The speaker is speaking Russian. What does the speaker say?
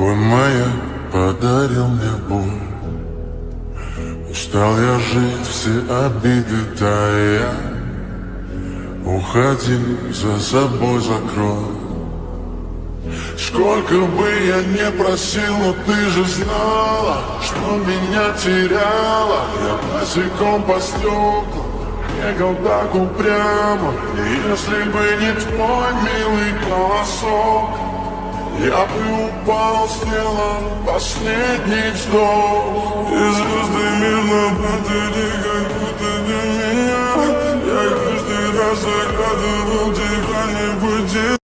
Твой маяк подарил мне боль. Устал я жить, все обиды тая. Уходи, за собой закрой. Сколько бы я не просил, но ты же знала, что меня теряла. Я босиком по стеклам бегал так упрямо. И если бы не твой милый голосок, я бы упал, сделал последний вздох. И звезды мирно падали, как будто для меня. Я каждый раз загадываю